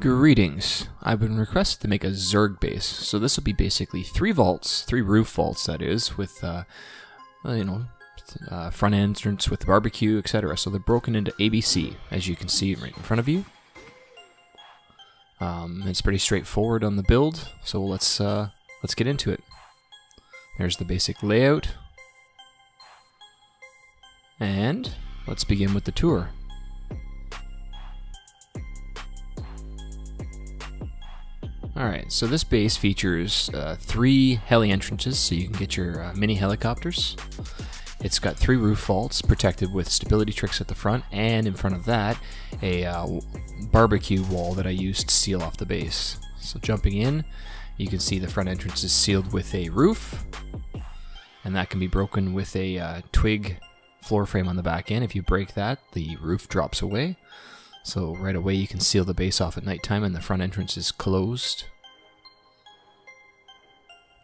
Greetings. I've been requested to make a Zerg base, so this will be basically 3 vaults, 3 roof vaults that is, with front entrance with barbecue, etc. So they're broken into ABC, as you can see right in front of you. It's pretty straightforward on the build, so let's get into it. There's the basic layout, and let's begin with the tour. Alright, so this base features 3 heli entrances, so you can get your mini helicopters. It's got 3 roof vaults protected with stability tricks at the front, and in front of that, a barbecue wall that I used to seal off the base. So jumping in, you can see the front entrance is sealed with a roof, and that can be broken with a twig floor frame on the back end. If you break that, the roof drops away. So right away you can seal the base off at nighttime and the front entrance is closed.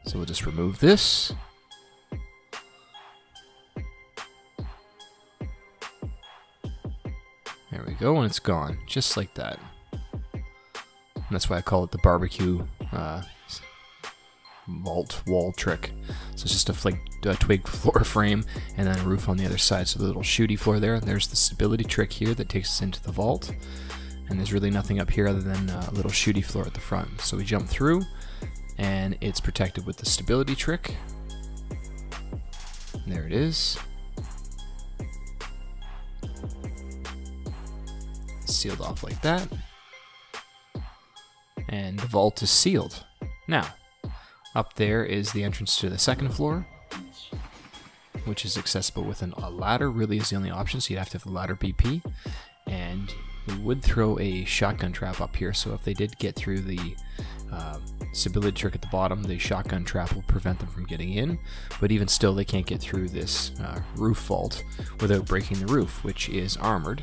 So we'll just remove this. There we go, and it's gone, just like that. And that's why I call it the barbecue vault wall trick. So it's just a twig floor frame and then a roof on the other side. So the little shooty floor there. There's the stability trick here that takes us into the vault. And there's really nothing up here other than a little shooty floor at the front. So we jump through and it's protected with the stability trick. And there it is. Sealed off like that. And the vault is sealed. Now, up there is the entrance to the second floor, which is accessible with a ladder. Really is the only option, so you'd have to have the ladder BP. And we would throw a shotgun trap up here, so if they did get through the stability trick at the bottom, the shotgun trap will prevent them from getting in. But even still, they can't get through this roof vault without breaking the roof, which is armored.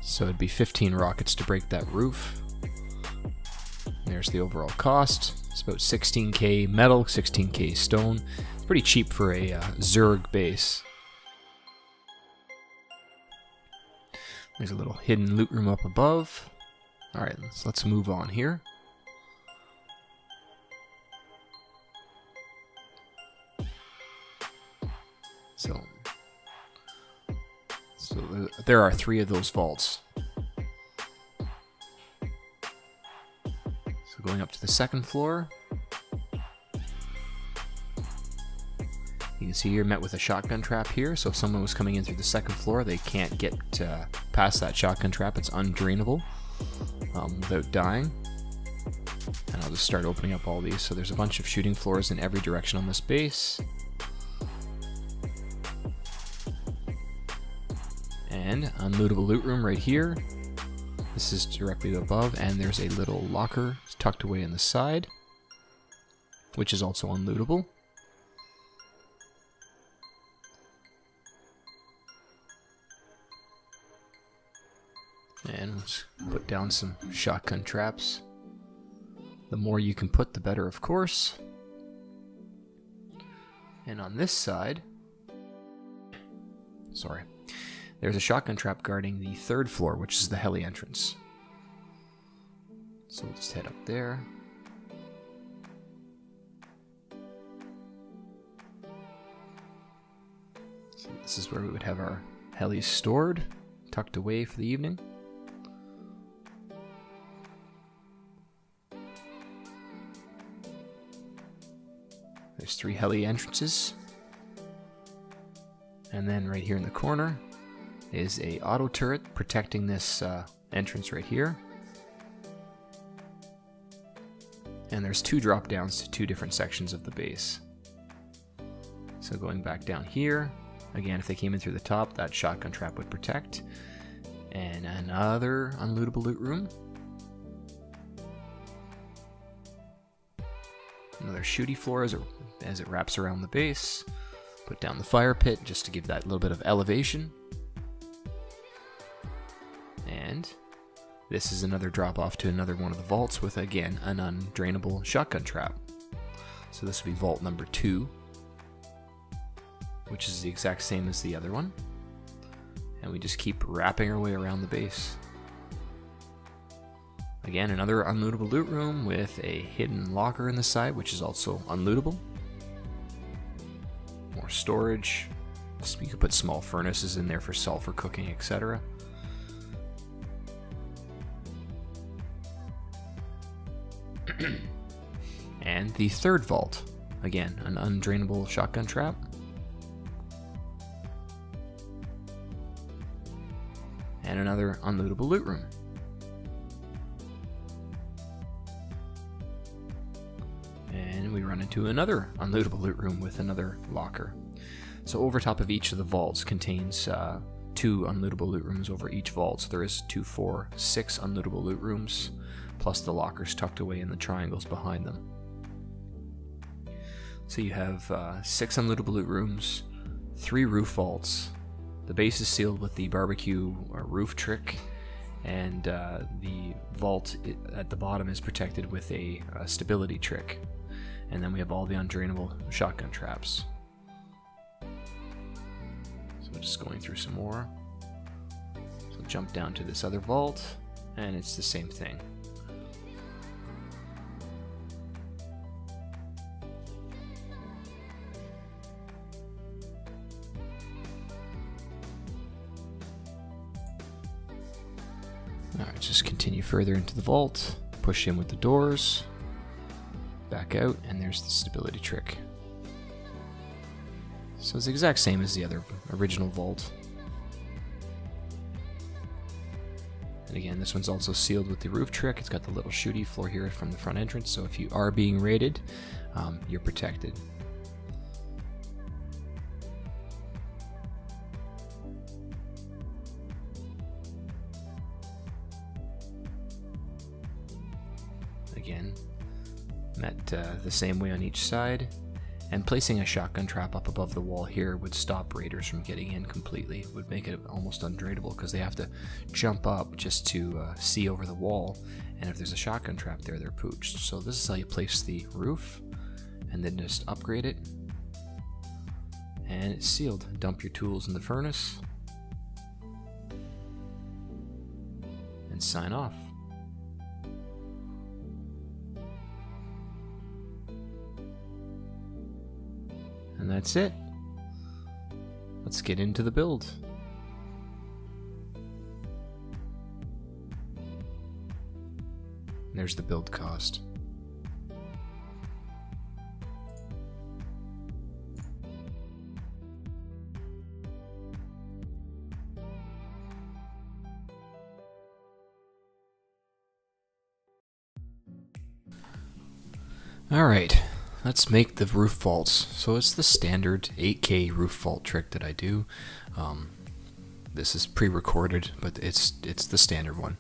So it'd be 15 rockets to break that roof. There's the overall cost. It's about 16k metal, 16k stone. It's pretty cheap for a Zerg base. There's a little hidden loot room up above. Alright, let's move on here. So there are 3 of those vaults. So going up to the second floor, you can see you're met with a shotgun trap here. So if someone was coming in through the second floor, they can't get past that shotgun trap. It's undrainable without dying. And I'll just start opening up all these. So there's a bunch of shooting floors in every direction on this base. And unlootable loot room right here. This is directly above, and there's a little locker tucked away in the side, which is also unlootable. And let's put down some shotgun traps. The more you can put, the better, of course. And on this side, there's a shotgun trap guarding the 3rd floor, which is the heli entrance. So we'll just head up there. So this is where we would have our helis stored, tucked away for the evening. There's 3 heli entrances. And then right here in the corner is a auto turret protecting this entrance right here. And there's 2 drop downs to 2 different sections of the base. So going back down here, again, if they came in through the top, that shotgun trap would protect. And another unlootable loot room. Another shooty floor as it wraps around the base. Put down the fire pit just to give that little bit of elevation. And this is another drop off to another one of the vaults with, again, an undrainable shotgun trap. So this would be vault number 2, which is the exact same as the other one. And we just keep wrapping our way around the base. Again, another unlootable loot room with a hidden locker in the side, which is also unlootable. More storage. You could put small furnaces in there for sulfur cooking, etc. And the third vault. Again, an undrainable shotgun trap. And another unlootable loot room. And we run into another unlootable loot room with another locker. So over top of each of the vaults contains 2 unlootable loot rooms over each vault. So there is 2, 4, 6 unlootable loot rooms, plus the lockers tucked away in the triangles behind them. So you have 6 unlootable loot rooms, 3 roof vaults. The base is sealed with the barbecue roof trick, and the vault at the bottom is protected with a stability trick. And then we have all the undrainable shotgun traps. So just going through some more. So jump down to this other vault, and it's the same thing. Alright, just continue further into the vault, push in with the doors, back out, and there's the stability trick. So it's the exact same as the other original vault. And again, this one's also sealed with the roof trick. It's got the little shooty floor here from the front entrance, so if you are being raided, you're protected. Again, met the same way on each side, and placing a shotgun trap up above the wall here would stop raiders from getting in completely. It would make it almost undrainable because they have to jump up just to see over the wall, and if there's a shotgun trap there, they're pooched. So this is how you place the roof, and then just upgrade it, and it's sealed. Dump your tools in the furnace, and sign off. And that's it. Let's get into the build. There's the build cost. All right. Let's make the roof vaults. So it's the standard 8K roof vault trick that I do. This is pre-recorded, but it's the standard one.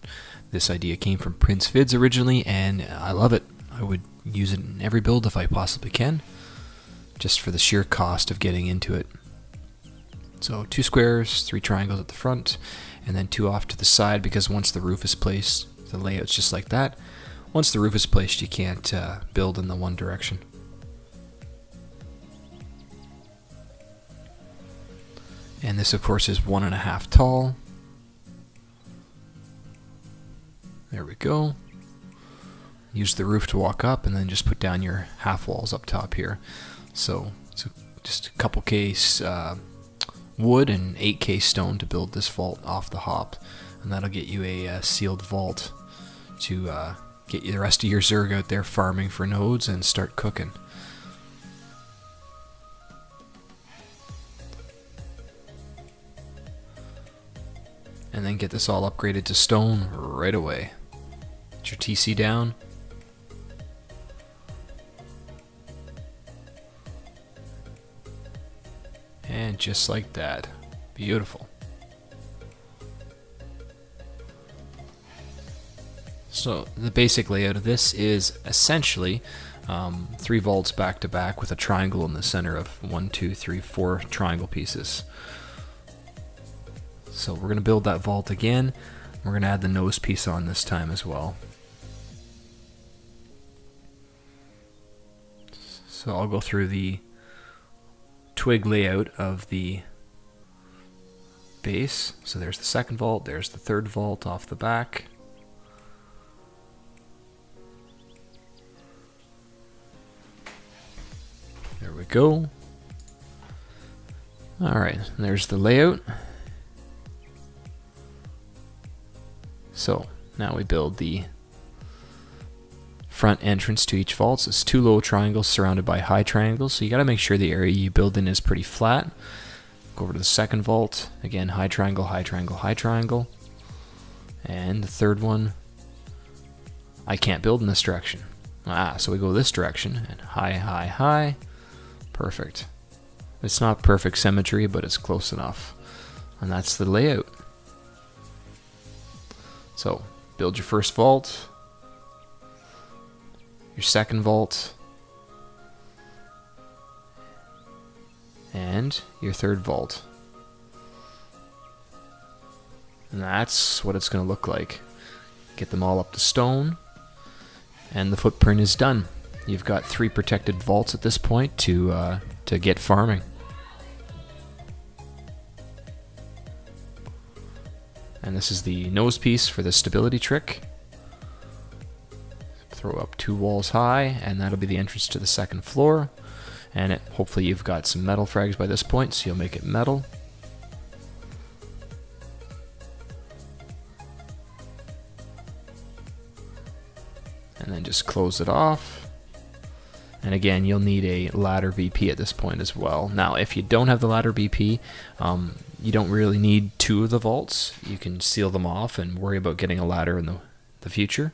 This idea came from Prince Vids originally, and I love it. I would use it in every build if I possibly can, just for the sheer cost of getting into it. So 2 squares, 3 triangles at the front, and then 2 off to the side, because once the roof is placed, the layout's just like that. Once the roof is placed, you can't build in the one direction. And this, of course, is 1.5 tall. There we go. Use the roof to walk up, and then just put down your half walls up top here. So it's just a couple case wood and 8K stone to build this vault off the hop, and that'll get you a sealed vault to get you the rest of your Zerg out there farming for nodes and start cooking. And then get this all upgraded to stone right away. Get your TC down. And just like that. Beautiful. So the basic layout of this is essentially 3 vaults back to back with a triangle in the center of 1, 2, 3, 4 triangle pieces. So we're going to build that vault again. We're going to add the nose piece on this time as well. So I'll go through the twig layout of the base. So there's the second vault, there's the third vault off the back. we go. Alright, there's the layout. So, now we build the front entrance to each vault. So it's 2 low triangles surrounded by high triangles. So you got to make sure the area you build in is pretty flat. Go over to the second vault. Again, high triangle, high triangle, high triangle. And the third one, I can't build in this direction. So we go this direction, and high, high, high. Perfect. It's not perfect symmetry, but it's close enough. And that's the layout. So, build your first vault, your second vault, and your third vault. And that's what it's going to look like. Get them all up to stone, and the footprint is done. You've got 3 protected vaults at this point to get farming. And this is the nose piece for the stability trick. Throw up 2 walls high, and that'll be the entrance to the second floor. And hopefully you've got some metal frags by this point, so you'll make it metal. And then just close it off. And again, you'll need a ladder BP at this point as well. Now, if you don't have the ladder BP, you don't really need 2 of the vaults. You can seal them off and worry about getting a ladder in the future.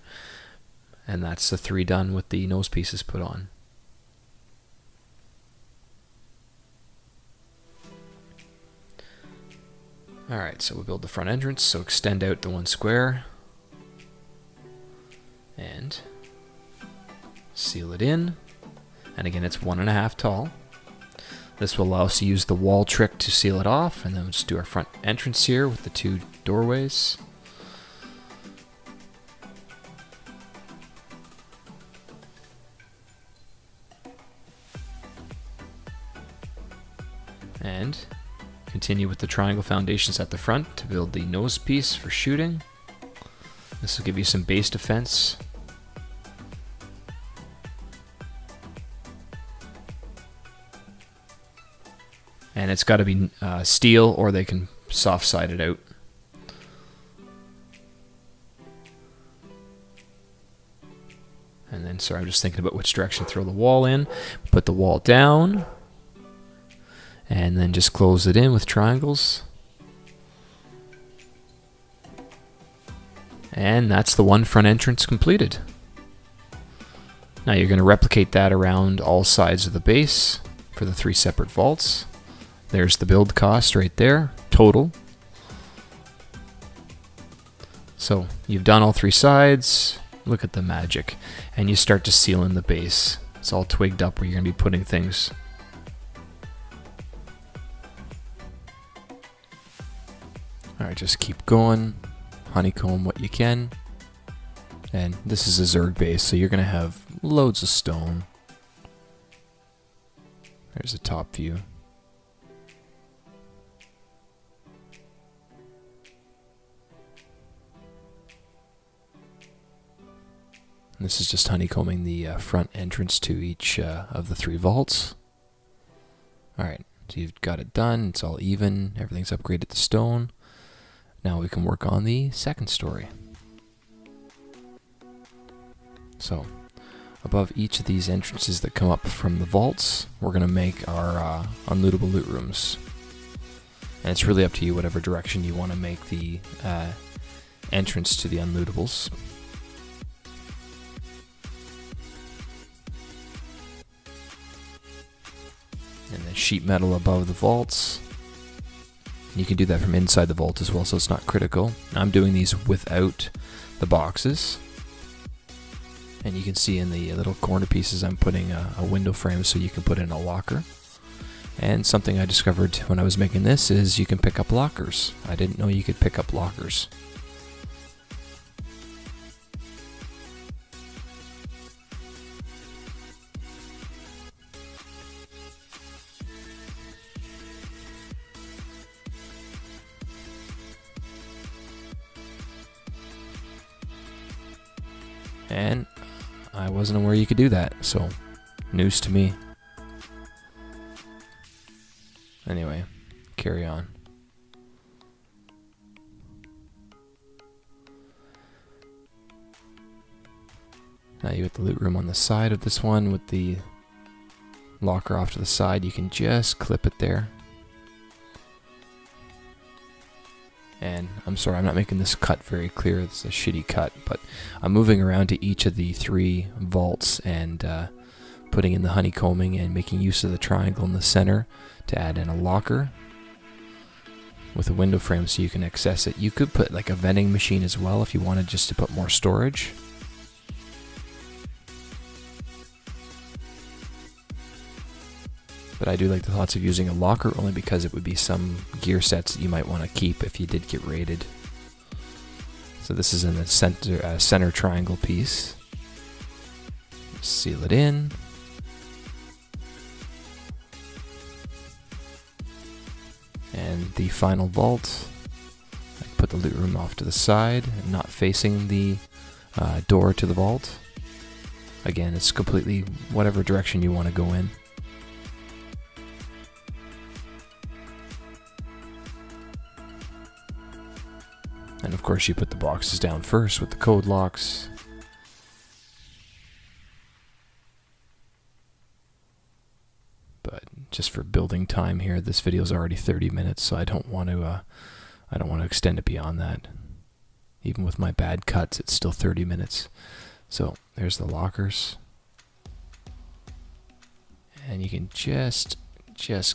And that's the 3 done with the nose pieces put on. Alright, so we build the front entrance, so extend out the 1 square. And seal it in. And again, it's 1.5 tall. This will allow us to use the wall trick to seal it off, and then we'll just do our front entrance here with the 2 doorways. And continue with the triangle foundations at the front to build the nose piece for shooting. This will give you some base defense. And it's got to be steel, or they can soft side it out. And then, sorry, I'm just thinking about which direction to throw the wall in. Put the wall down. And then just close it in with triangles. And that's the 1 front entrance completed. Now you're going to replicate that around all sides of the base for the 3 separate vaults. There's the build cost right there, total. So you've done all 3 sides. Look at the magic. And you start to seal in the base. It's all twigged up where you're going to be putting things. Alright, just keep going. Honeycomb what you can. And this is a Zerg base, so you're going to have loads of stone. There's a top view. And this is just honeycombing the front entrance to each of the 3 vaults. Alright, so you've got it done. It's all even. Everything's upgraded to stone. Now we can work on the second story. So, above each of these entrances that come up from the vaults, we're going to make our unlootable loot rooms. And it's really up to you whatever direction you want to make the entrance to the unlootables. And then sheet metal above the vaults. You can do that from inside the vault as well, so it's not critical. I'm doing these without the boxes. And you can see in the little corner pieces I'm putting a window frame so you can put in a locker. And something I discovered when I was making this is you can pick up lockers. I didn't know you could pick up lockers. And I wasn't aware you could do that, so news to me. Anyway, carry on. Now you get the loot room on the side of this one with the locker off to the side. You can just clip it there. And I'm sorry, I'm not making this cut very clear. It's a shitty cut, but I'm moving around to each of the 3 vaults and putting in the honeycombing and making use of the triangle in the center to add in a locker with a window frame so you can access it. You could put like a vending machine as well if you wanted just to put more storage. But I do like the thoughts of using a locker only because it would be some gear sets that you might want to keep if you did get raided. So this is in the center triangle piece. Seal it in. And the final vault, I put the loot room off to the side and not facing the door to the vault. Again, it's completely whatever direction you want to go in. And of course you put the boxes down first with the code locks. But just for building time here, this video is already 30 minutes, so I don't want to extend it beyond that. Even with my bad cuts, it's still 30 minutes. So there's the lockers. And you can just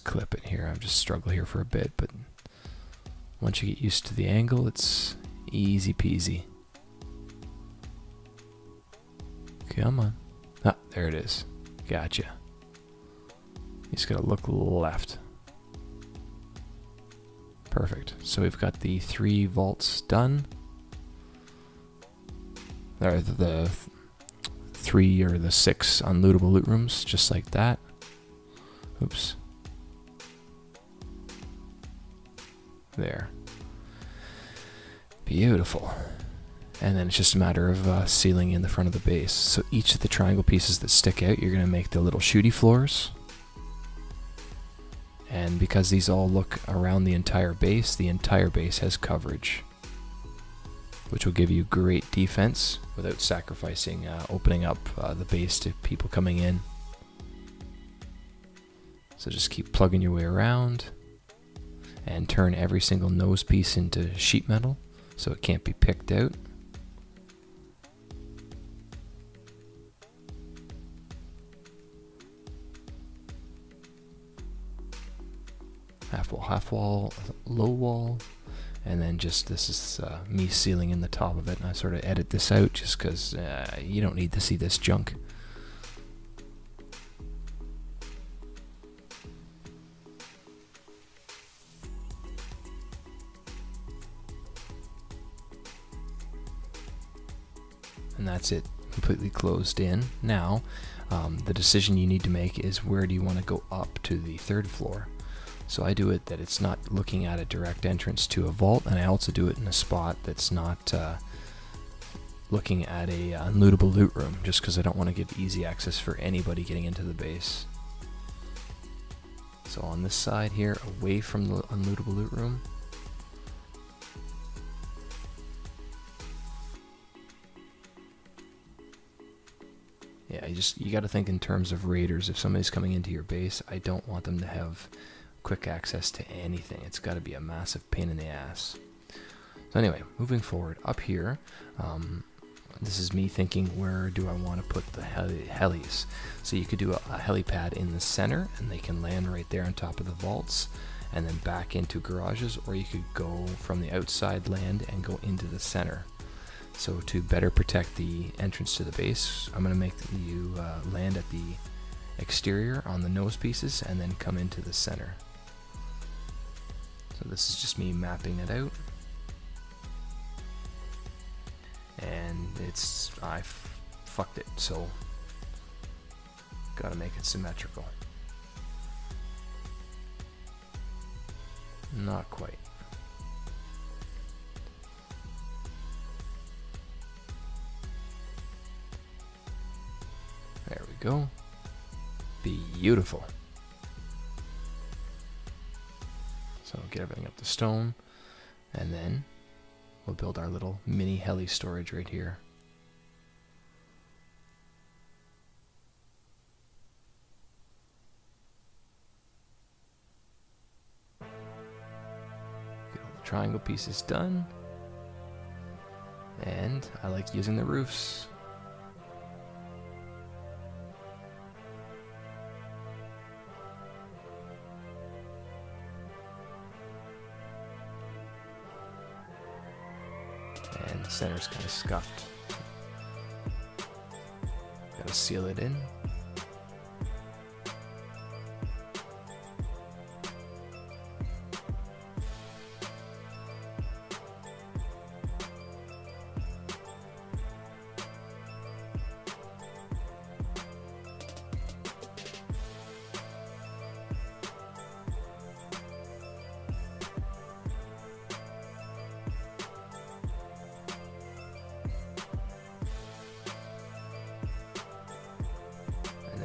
clip it here. I'm just struggling here for a bit, but once you get used to the angle, it's easy peasy. Come on. Ah, there it is. Gotcha. You just gotta look left. Perfect. So we've got the 3 vaults done. There are the 3 or the 6 unlootable loot rooms, just like that. Oops. There. Beautiful. And then it's just a matter of sealing in the front of the base. So each of the triangle pieces that stick out, you're going to make the little shooty floors. And because these all look around the entire base has coverage, which will give you great defense without sacrificing opening up the base to people coming in. So just keep plugging your way around and turn every single nose piece into sheet metal so it can't be picked out. Half wall, low wall, and then just this is me sealing in the top of it, and I sort of edit this out just because you don't need to see this junk. And that's it, completely closed in. Now, the decision you need to make is where do you want to go up to the 3rd floor. So I do it that it's not looking at a direct entrance to a vault, and I also do it in a spot that's not looking at a unlootable loot room, just because I don't want to give easy access for anybody getting into the base. So on this side here, away from the unlootable loot room, yeah, you got to think in terms of raiders. If somebody's coming into your base, I don't want them to have quick access to anything. It's got to be a massive pain in the ass. So anyway, moving forward, up here, this is me thinking, where do I want to put the helis? So you could do a helipad in the center, and they can land right there on top of the vaults, and then back into garages, or you could go from the outside land and go into the center. So to better protect the entrance to the base, I'm going to make you land at the exterior on the nose pieces and then come into the center. So this is just me mapping it out. And I fucked it, so gotta make it symmetrical. Not quite. There we go. Beautiful. So get everything up to stone, and then we'll build our little mini heli storage right here. Get all the triangle pieces done. And I like using the roofs. And the center's kind of scuffed. Gotta seal it in.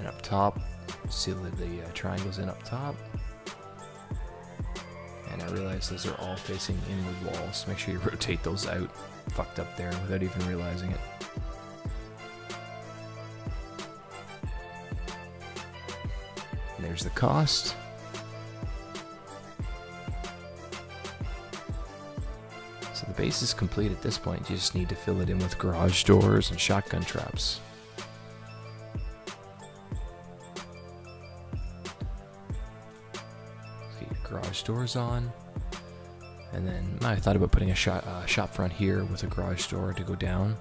Up top, seal the triangles in up top, and I realize those are all facing inward walls. Make sure you rotate those out. Fucked up there without even realizing it. And there's the cost. So the base is complete at this point. You just need to fill it in with garage doors and shotgun traps. Garage doors on, and then I thought about putting a shop front here with a garage door to go down.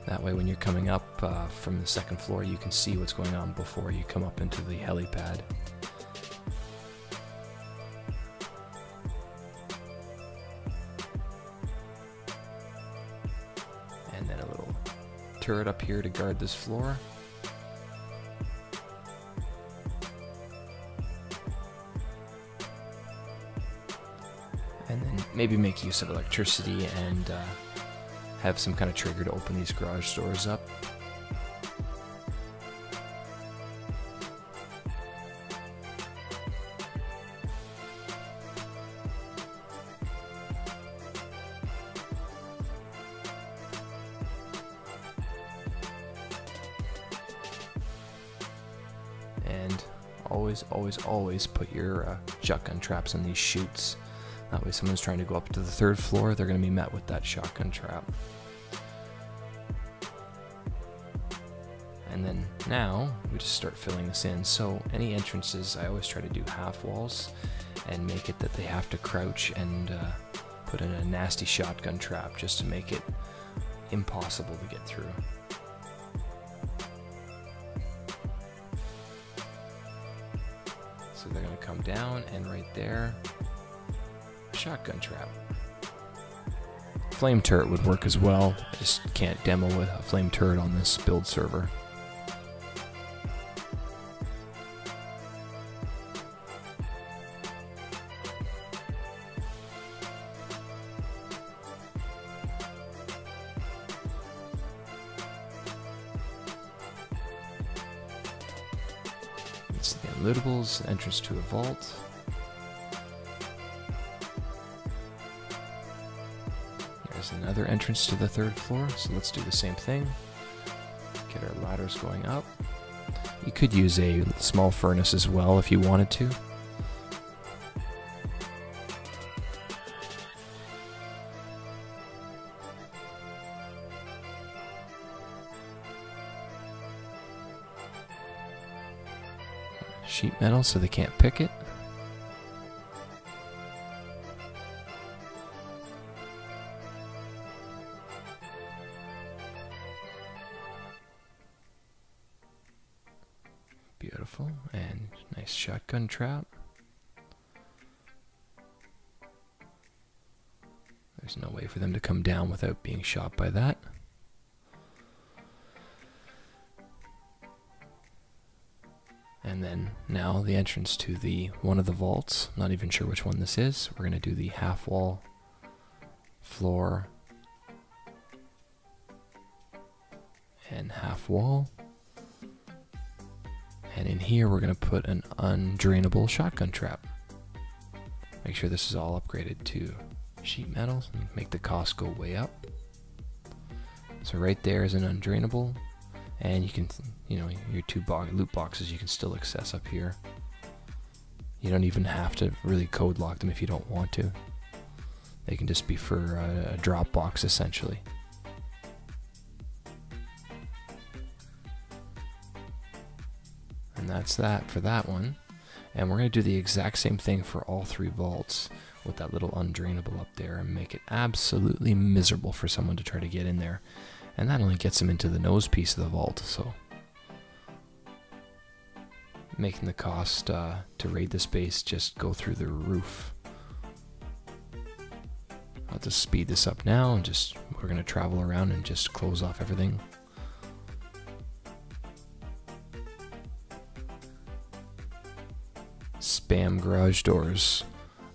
That way when you're coming up from the second floor, you can see what's going on before you come up into the helipad. And then a little turret up here to guard this floor. And then maybe make use of electricity and have some kind of trigger to open these garage doors up. And always put your shotgun traps on these chutes. That way someone's trying to go up to the third floor, they're going to be met with that shotgun trap. And then now, we just start filling this in. So any entrances, I always try to do half walls and make it that they have to crouch and put in a nasty shotgun trap just to make it impossible to get through. So they're going to come down, and right there, shotgun trap. Flame turret would work as well. I just can't demo with a flame turret on this build server. It's the unlootables, entrance to a vault. There's another entrance to the third floor, so let's do the same thing. Get our ladders going up. You could use a small furnace as well if you wanted to. Sheet metal so they can't pick it. Beautiful, and nice shotgun trap. There's no way for them to come down without being shot by that. And then now the entrance to the one of the vaults. Not even sure which one this is. We're going to do the half wall, floor, and half wall. And in here we're going to put an undrainable shotgun trap. Make sure this is all upgraded to sheet metal and make the cost go way up. So right there is an undrainable, and you can, your two loot boxes you can still access up here. You don't even have to really code lock them if you don't want to. They can just be for a drop box essentially. And that's that for that one. And we're going to do the exact same thing for all three vaults with that little undrainable up there and make it absolutely miserable for someone to try to get in there. And that only gets them into the nose piece of the vault, so making the cost to raid this base just go through the roof. I'll just speed this up now and we're going to travel around and just close off everything. Spam garage doors.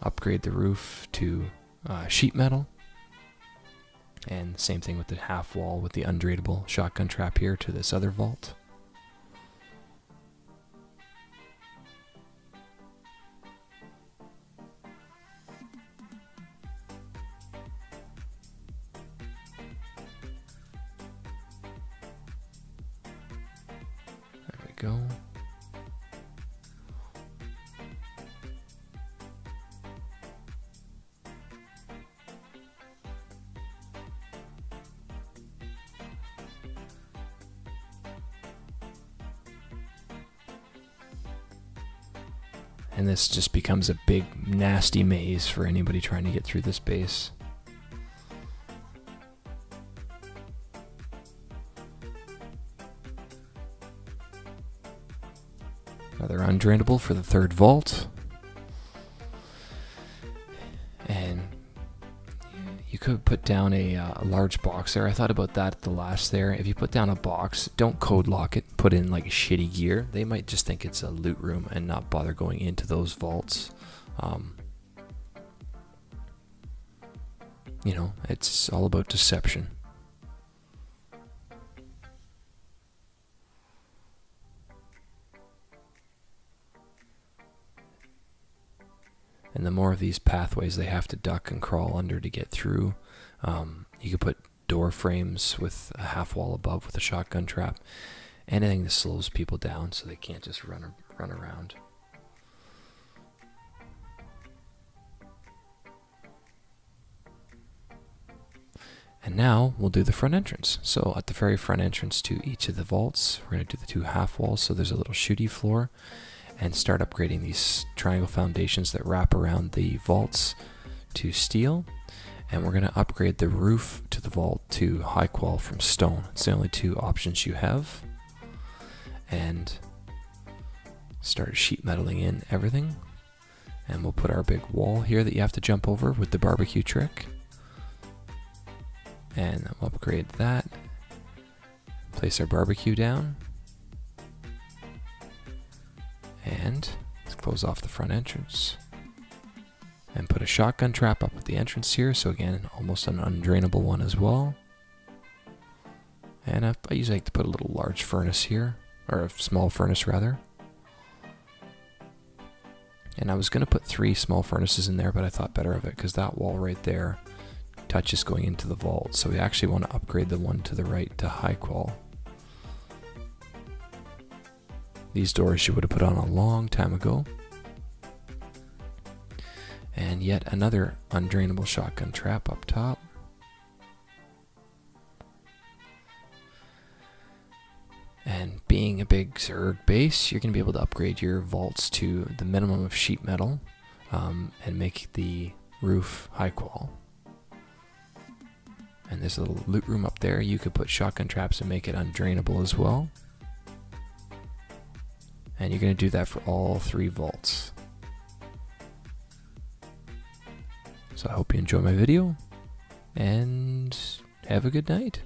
Upgrade the roof to sheet metal. And same thing with the half wall with the undrainable shotgun trap here to this other vault. There we go. And this just becomes a big nasty maze for anybody trying to get through this base. Another undrainable for the third vault. And you could put down a large box there. I thought about that at the last there. If you put down a box, don't code lock it, put in like shitty gear. They might just think it's a loot room and not bother going into those vaults. It's all about deception. And the more of these pathways they have to duck and crawl under to get through. You could put door frames with a half wall above with a shotgun trap. Anything that slows people down so they can't just run around. And now we'll do the front entrance. So at the very front entrance to each of the vaults, we're going to do the two half walls. So there's a little shooty floor. And start upgrading these triangle foundations that wrap around the vaults to steel. And we're going to upgrade the roof to the vault to high qual from stone. It's the only two options you have. And start sheet metaling in everything. And we'll put our big wall here that you have to jump over with the barbecue trick. And we'll upgrade that. Place our barbecue down. And let's close off the front entrance. And put a shotgun trap up at the entrance here. So again, almost an undrainable one as well. And I usually like to put a little large furnace here. Or a small furnace rather. And I was going to put 3 small furnaces in there, but I thought better of it because that wall right there touches going into the vault. So we actually want to upgrade the one to the right to high qual. These doors you would have put on a long time ago. And yet another undrainable shotgun trap up top. And being a big Zerg base, you're going to be able to upgrade your vaults to the minimum of sheet metal and make the roof high qual. And there's a little loot room up there. You could put shotgun traps and make it undrainable as well. And you're going to do that for all 3 vaults. So I hope you enjoy my video, and have a good night.